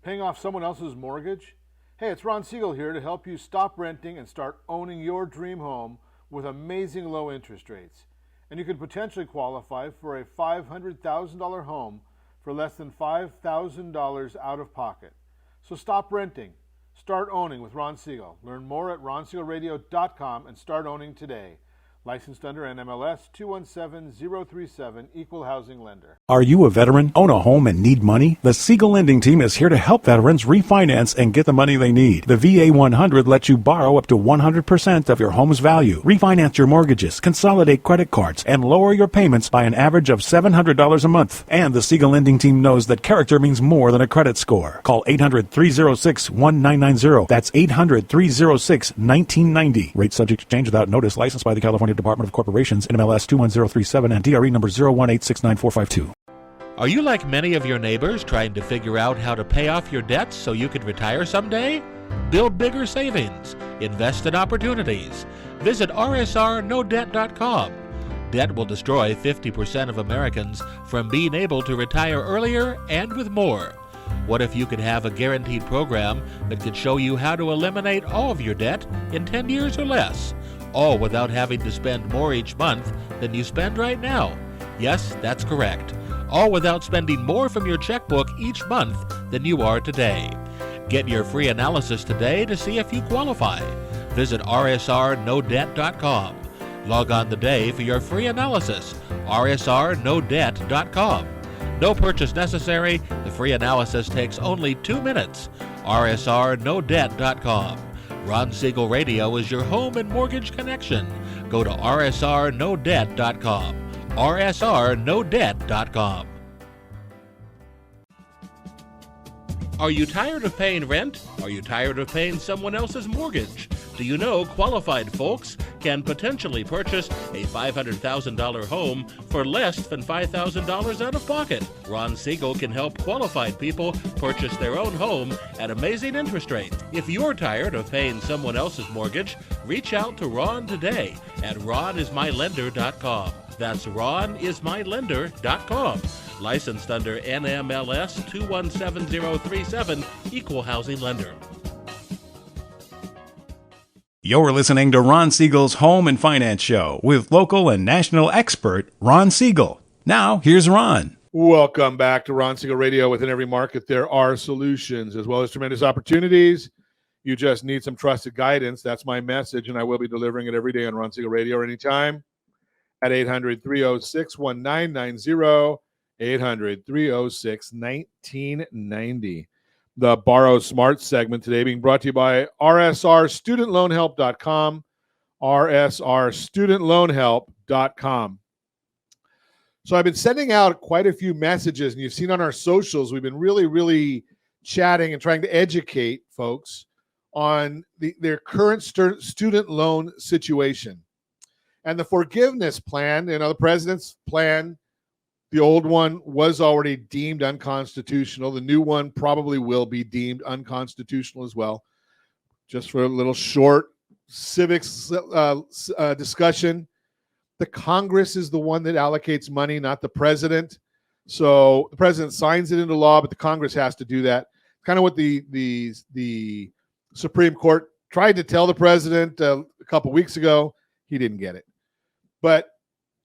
Paying off someone else's mortgage? Hey, it's Ron Siegel here to help you stop renting and start owning your dream home with amazing low interest rates. And you could potentially qualify for a $500,000 home for less than $5,000 out of pocket. So stop renting. Start owning with Ron Siegel. Learn more at RonSiegelRadio.com and start owning today. Licensed under NMLS 217037, Equal Housing Lender. Are you a veteran, own a home, and need money? The Siegel Lending Team is here to help veterans refinance and get the money they need. The VA 100 lets you borrow up to 100% of your home's value, refinance your mortgages, consolidate credit cards, and lower your payments by an average of $700 a month. And the Siegel Lending Team knows that character means more than a credit score. Call 800-306-1990. That's 800-306-1990. Rate subject to change without notice. Licensed by the California Department of Corporations, NMLS 21037, and DRE number 018694452. Are you like many of your neighbors trying to figure out how to pay off your debts so you could retire someday? Build bigger savings. Invest in opportunities. Visit rsrnodebt.com. Debt will destroy 50% of Americans from being able to retire earlier and with more. What if you could have a guaranteed program that could show you how to eliminate all of your debt in 10 years or less, all without having to spend more each month than you spend right now? Yes, that's correct. All without spending more from your checkbook each month than you are today. Get your free analysis today to see if you qualify. Visit rsrnodebt.com. Log on today for your free analysis, rsrnodebt.com. No purchase necessary. The free analysis takes only 2 minutes. rsrnodebt.com. Ron Siegel Radio is your home and mortgage connection. Go to rsrnodebt.com. rsrnodebt.com. Are you tired of paying rent? Are you tired of paying someone else's mortgage? Do you know qualified folks can potentially purchase a $500,000 home for less than $5,000 out of pocket? Ron Siegel can help qualified people purchase their own home at amazing interest rates. If you're tired of paying someone else's mortgage, reach out to Ron today at ronismylender.com. That's ronismylender.com. Licensed under NMLS 217037, Equal Housing Lender. You're listening to Ron Siegel's Home and Finance Show with local and national expert Ron Siegel. Now, here's Ron. Welcome back to Ron Siegel Radio. Within every market, there are solutions as well as tremendous opportunities. You just need some trusted guidance. That's my message, and I will be delivering it every day on Ron Siegel Radio or anytime at 800-306-1990, 800-306-1990. The Borrow Smart segment today being brought to you by rsrstudentloanhelp.com, rsrstudentloanhelp.com. So I've been sending out quite a few messages, and you've seen on our socials, we've been really chatting and trying to educate folks on their current student loan situation. And the forgiveness plan, the president's plan, the old one was already deemed unconstitutional. The new one probably will be deemed unconstitutional as well. Just for a little short civics discussion, the Congress is the one that allocates money, not the president. So the president signs it into law, but the Congress has to do that. Kind of what the Supreme Court tried to tell the president a couple weeks ago. He didn't get it. But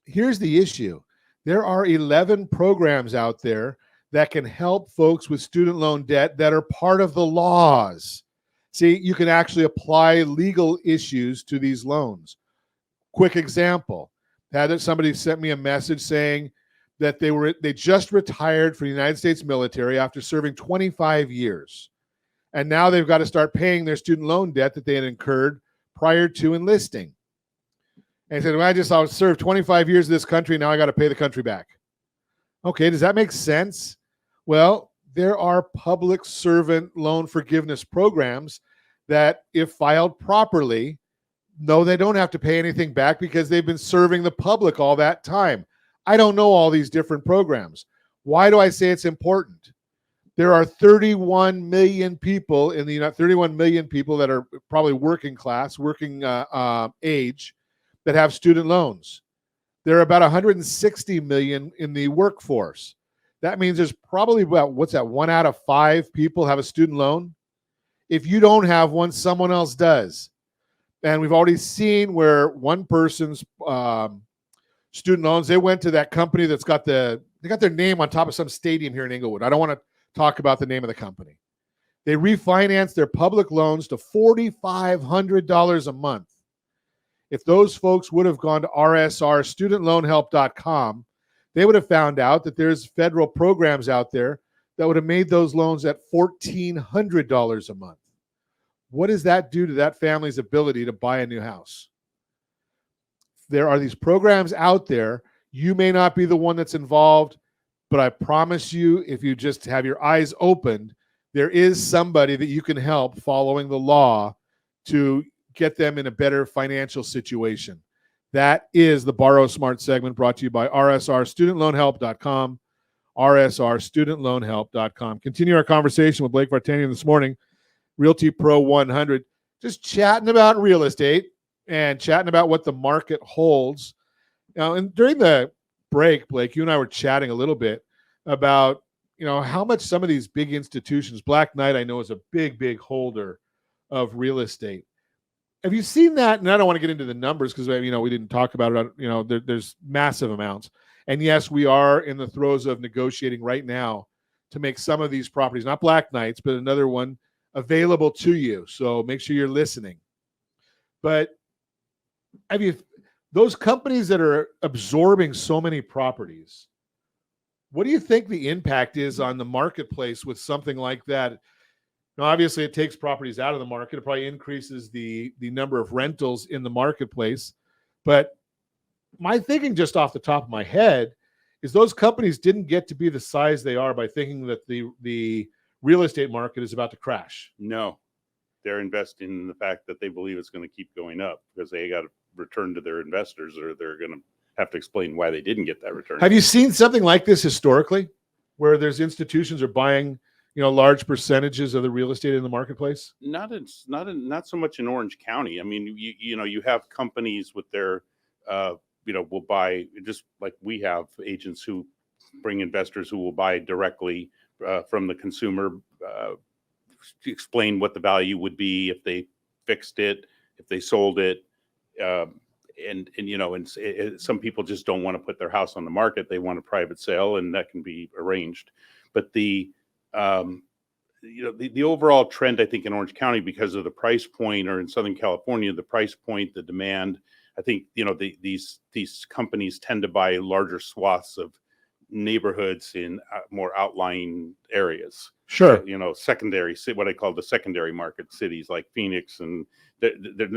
here's the issue. There are 11 programs out there that can help folks with student loan debt that are part of the laws. See, you can actually apply legal issues to these loans. Quick example. Somebody sent me a message saying that they just retired from the United States military after serving 25 years. And now they've got to start paying their student loan debt that they had incurred prior to enlisting. And he said, well, I served 25 years in this country. Now I got to pay the country back. Okay, does that make sense? Well, there are public servant loan forgiveness programs that, if filed properly, no, they don't have to pay anything back because they've been serving the public all that time. I don't know all these different programs. Why do I say it's important? There are 31 million people in the United 31 million people that are probably working class, working age, that have student loans. There are about 160 million in the workforce. That means there's probably about, 1 out of 5 people have a student loan. If you don't have one, someone else does. And we've already seen where one person's student loans, they went to that company they got their name on top of some stadium here in Inglewood. I don't want to talk about the name of the company. They refinanced their public loans to $4,500 a month. If those folks would have gone to rsrstudentloanhelp.com, they would have found out that there's federal programs out there that would have made those loans at $1,400 a month. What does that do to that family's ability to buy a new house? There are these programs out there. You may not be the one that's involved, but I promise you, if you just have your eyes opened, there is somebody that you can help following the law to get them in a better financial situation. That is the Borrow Smart segment brought to you by rsrstudentloanhelp.com, rsrstudentloanhelp.com. Continue our conversation with Blake Vartanian this morning. Realty Pro 100, just chatting about real estate and chatting about what the market holds. Now, and during the break, Blake, you and I were chatting a little bit about, how much some of these big institutions, Black Knight, I know, is a big holder of real estate. Have you seen that? And I don't want to get into the numbers because, we didn't talk about it. There's massive amounts. And yes, we are in the throes of negotiating right now to make some of these properties, not Black Knights, but another one, available to you. So make sure you're listening. But those companies that are absorbing so many properties, what do you think the impact is on the marketplace with something like that? Now, obviously, it takes properties out of the market. It probably increases the number of rentals in the marketplace. But my thinking, just off the top of my head, is those companies didn't get to be the size they are by thinking that the real estate market is about to crash. No, they're investing in the fact that they believe it's going to keep going up because they got to return to their investors, or they're going to have to explain why they didn't get that return. Have you seen something like this historically, where there's institutions are buying, large percentages of the real estate in the marketplace? Not so much in Orange County. I mean, you have companies with their, will buy, just like we have agents who bring investors who will buy directly from the consumer, explain what the value would be if they fixed it, if they sold it. And some people just don't want to put their house on the market. They want a private sale, and that can be arranged. But the overall trend, I think, in Orange County, because of the price point, or in Southern California, the price point, the demand, I think, these companies tend to buy larger swaths of neighborhoods in more outlying areas. Sure. Secondary, what I call the secondary market cities like Phoenix. And I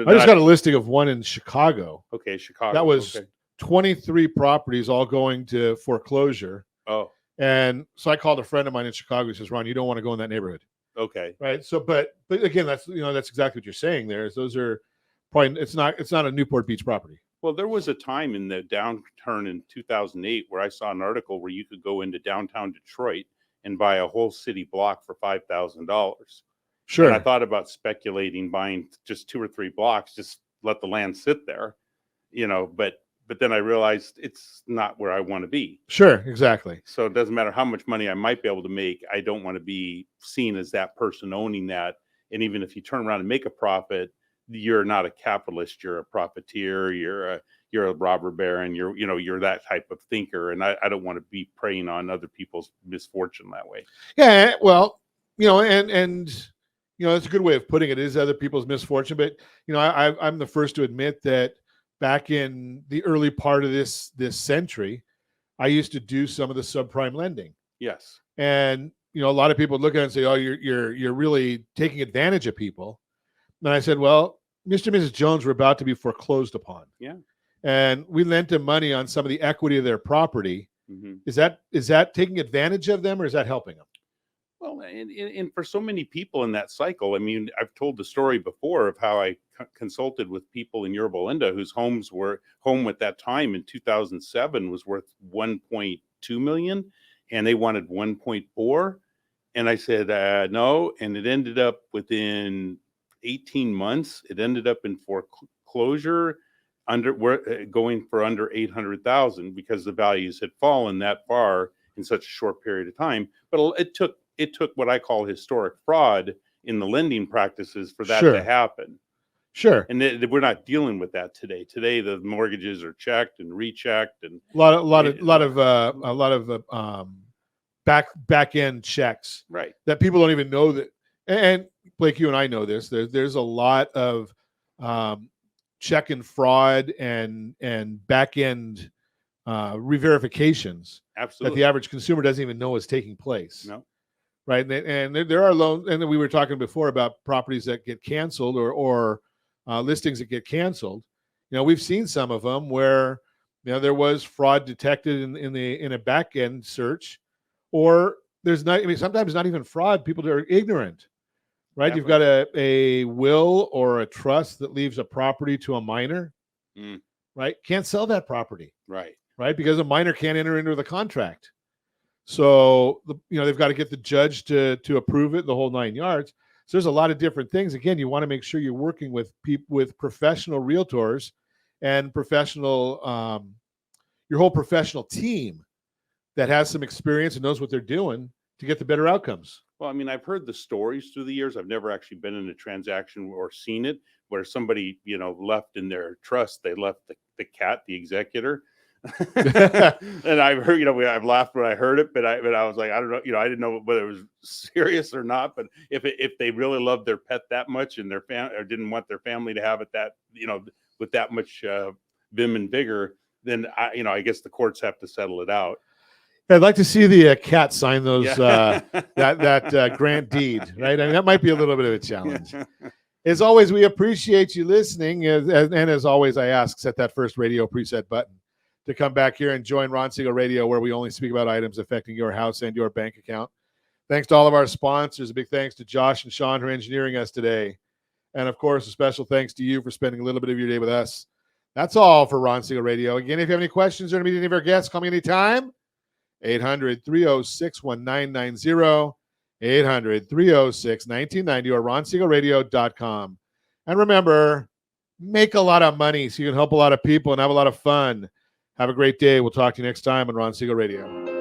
just got a listing of one in Chicago. Okay, Chicago. That was 23 properties all going to foreclosure. Oh. And so I called a friend of mine in Chicago. He says, Ron, you don't want to go in that neighborhood. Okay. Right. So, but again, that's exactly what you're saying there. Is those are probably, it's not a Newport Beach property. Well, there was a time in the downturn in 2008 where I saw an article where you could go into downtown Detroit and buy a whole city block for $5,000. Sure. And I thought about speculating, buying just 2 or 3 blocks, just let the land sit there, but then I realized it's not where I want to be. Sure, exactly. So it doesn't matter how much money I might be able to make. I don't want to be seen as that person owning that. And even if you turn around and make a profit, you're not a capitalist. You're a profiteer. You're a robber baron. You're that type of thinker. And I don't want to be preying on other people's misfortune that way. Yeah, well, and it's a good way of putting it. It is other people's misfortune. But I'm the first to admit that back in the early part of this century, I used to do some of the subprime lending. Yes. And a lot of people look at it and say, "Oh, you're really taking advantage of people." And I said, "Well, Mr. and Mrs. Jones were about to be foreclosed upon. Yeah. And we lent them money on some of the equity of their property. Mm-hmm. Is that taking advantage of them, or is that helping them?" Well, and for so many people in that cycle, I mean, I've told the story before of how I consulted with people in Yorba Linda whose home at that time in 2007 was worth 1.2 million, and they wanted 1.4. And I said, no. And it ended up within 18 months, it ended up in foreclosure going for under 800,000 because the values had fallen that far in such a short period of time. But it took what I call historic fraud in the lending practices for that to happen. Sure. And we're not dealing with that today. Today, the mortgages are checked and rechecked, and a lot of back end checks. Right. That people don't even know that. And Blake, you and I know this. There's a lot of check and fraud and back end re-verifications. Absolutely. That the average consumer doesn't even know is taking place. No. Right. And there are loans, and we were talking before about properties that get canceled or listings that get canceled. We've seen some of them where there was fraud detected in a back end search, or there's not. I mean, sometimes not even fraud. People are ignorant. Right. Definitely. You've got a will or a trust that leaves a property to a minor. Right. Can't sell that property. Right. Right. Because a minor can't enter into the contract. So they've got to get the judge to approve it, the whole 9 yards. So there's a lot of different things. Again, you want to make sure you're working with people, with professional realtors and professional, your whole professional team that has some experience and knows what they're doing to get the better outcomes. Well, I mean, I've heard the stories through the years. I've never actually been in a transaction or seen it where somebody, left in their trust, they left the cat, the executor. And I've heard, I've laughed when I heard it, but I was like, I don't know, I didn't know whether it was serious or not. But if they really loved their pet that much and their family or didn't want their family to have it that, with that much vim and vigor, then I guess the courts have to settle it out. I'd like to see the cat sign those that grant deed, right? I mean, that might be a little bit of a challenge. As always, we appreciate you listening, and as always, I ask, set that first radio preset button to come back here and join Ron Siegel Radio, where we only speak about items affecting your house and your bank account. Thanks to all of our sponsors. A big thanks to Josh and Sean for engineering us today, and of course, a special thanks to you for spending a little bit of your day with us. That's all for Ron Siegel Radio. Again, if you have any questions or to meet any of our guests, call me anytime. 800-306-1990, 800-306-1990, or ronsiegelradio.com. And remember, make a lot of money so you can help a lot of people and have a lot of fun. Have a great day. We'll talk to you next time on Ron Siegel Radio.